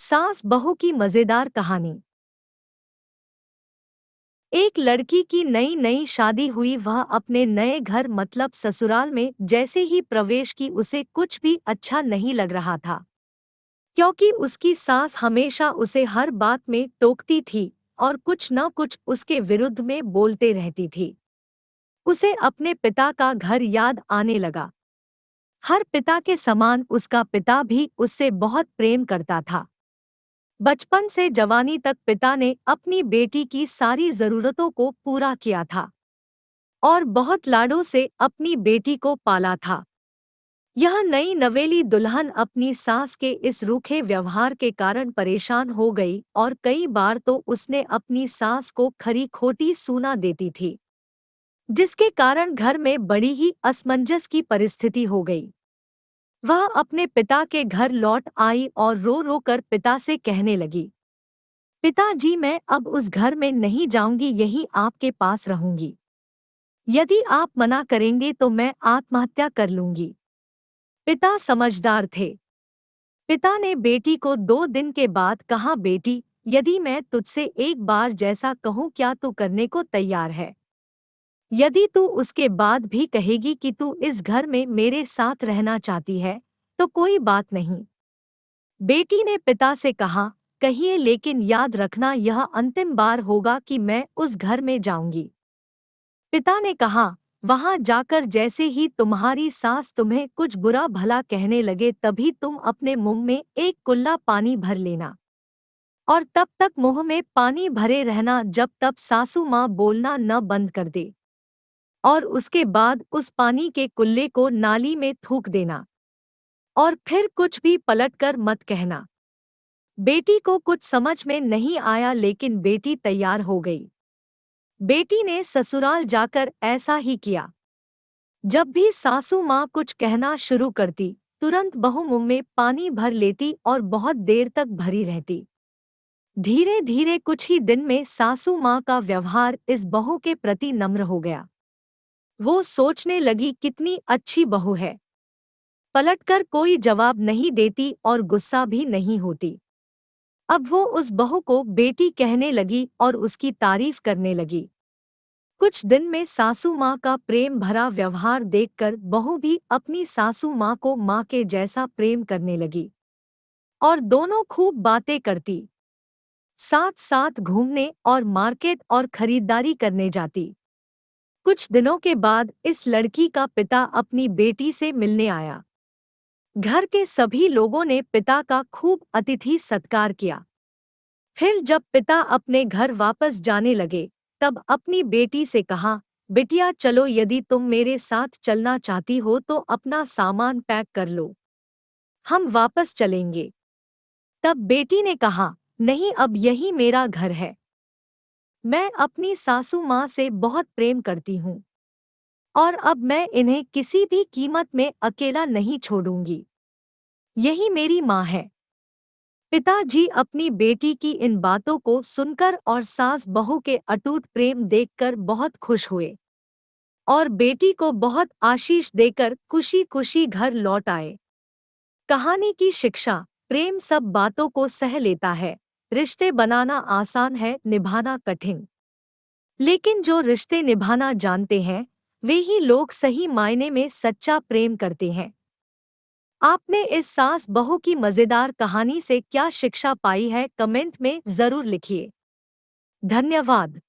सास बहू की मजेदार कहानी। एक लड़की की नई नई शादी हुई। वह अपने नए घर मतलब ससुराल में जैसे ही प्रवेश की उसे कुछ भी अच्छा नहीं लग रहा था, क्योंकि उसकी सास हमेशा उसे हर बात में टोकती थी और कुछ न कुछ उसके विरुद्ध में बोलते रहती थी। उसे अपने पिता का घर याद आने लगा। हर पिता के समान उसका पिता भी उससे बहुत प्रेम करता था। बचपन से जवानी तक पिता ने अपनी बेटी की सारी जरूरतों को पूरा किया था और बहुत लाडों से अपनी बेटी को पाला था। यह नई नवेली दुल्हन अपनी सास के इस रूखे व्यवहार के कारण परेशान हो गई और कई बार तो उसने अपनी सास को खरी खोटी सूना देती थी, जिसके कारण घर में बड़ी ही असमंजस की परिस्थिति हो गई। वह अपने पिता के घर लौट आई और रो रो कर पिता से कहने लगी, पिताजी, मैं अब उस घर में नहीं जाऊंगी, यहीं आपके पास रहूंगी। यदि आप मना करेंगे तो मैं आत्महत्या कर लूंगी। पिता समझदार थे। पिता ने बेटी को 2 दिन के बाद कहा, बेटी, यदि मैं तुझसे एक बार जैसा कहूँ क्या तू करने को तैयार है? यदि तू उसके बाद भी कहेगी कि तू इस घर में मेरे साथ रहना चाहती है तो कोई बात नहीं। बेटी ने पिता से कहा, कहिए, लेकिन याद रखना यह अंतिम बार होगा कि मैं उस घर में जाऊंगी। पिता ने कहा, वहां जाकर जैसे ही तुम्हारी सास तुम्हें कुछ बुरा भला कहने लगे तभी तुम अपने मुंह में एक कुल्ला पानी भर लेना और तब तक मुंह में पानी भरे रहना जब तक सासू माँ बोलना न बंद कर दे, और उसके बाद उस पानी के कुल्ले को नाली में थूक देना और फिर कुछ भी पलटकर मत कहना। बेटी को कुछ समझ में नहीं आया, लेकिन बेटी तैयार हो गई। बेटी ने ससुराल जाकर ऐसा ही किया। जब भी सासू माँ कुछ कहना शुरू करती, तुरंत बहू मुंह में पानी भर लेती और बहुत देर तक भरी रहती। धीरे धीरे कुछ ही दिन में सासू माँ का व्यवहार इस बहू के प्रति नम्र हो गया। वो सोचने लगी, कितनी अच्छी बहू है, पलटकर कोई जवाब नहीं देती और गुस्सा भी नहीं होती। अब वो उस बहू को बेटी कहने लगी और उसकी तारीफ करने लगी। कुछ दिन में सासू माँ का प्रेम भरा व्यवहार देखकर बहू भी अपनी सासू माँ को माँ के जैसा प्रेम करने लगी और दोनों खूब बातें करती, साथ साथ घूमने और मार्केट और खरीदारी करने जाती। कुछ दिनों के बाद इस लड़की का पिता अपनी बेटी से मिलने आया। घर के सभी लोगों ने पिता का खूब अतिथि सत्कार किया। फिर जब पिता अपने घर वापस जाने लगे तब अपनी बेटी से कहा, बिटिया चलो, यदि तुम मेरे साथ चलना चाहती हो तो अपना सामान पैक कर लो, हम वापस चलेंगे। तब बेटी ने कहा, नहीं, अब यही मेरा घर है। मैं अपनी सासू माँ से बहुत प्रेम करती हूँ और अब मैं इन्हें किसी भी कीमत में अकेला नहीं छोड़ूंगी। यही मेरी माँ है। पिताजी अपनी बेटी की इन बातों को सुनकर और सास बहू के अटूट प्रेम देखकर बहुत खुश हुए और बेटी को बहुत आशीष देकर खुशी खुशी घर लौट आए। कहानी की शिक्षा, प्रेम सब बातों को सह लेता है। रिश्ते बनाना आसान है, निभाना कठिन। लेकिन जो रिश्ते निभाना जानते हैं वे ही लोग सही मायने में सच्चा प्रेम करते हैं। आपने इस सास बहू की मजेदार कहानी से क्या शिक्षा पाई है, कमेंट में जरूर लिखिए। धन्यवाद।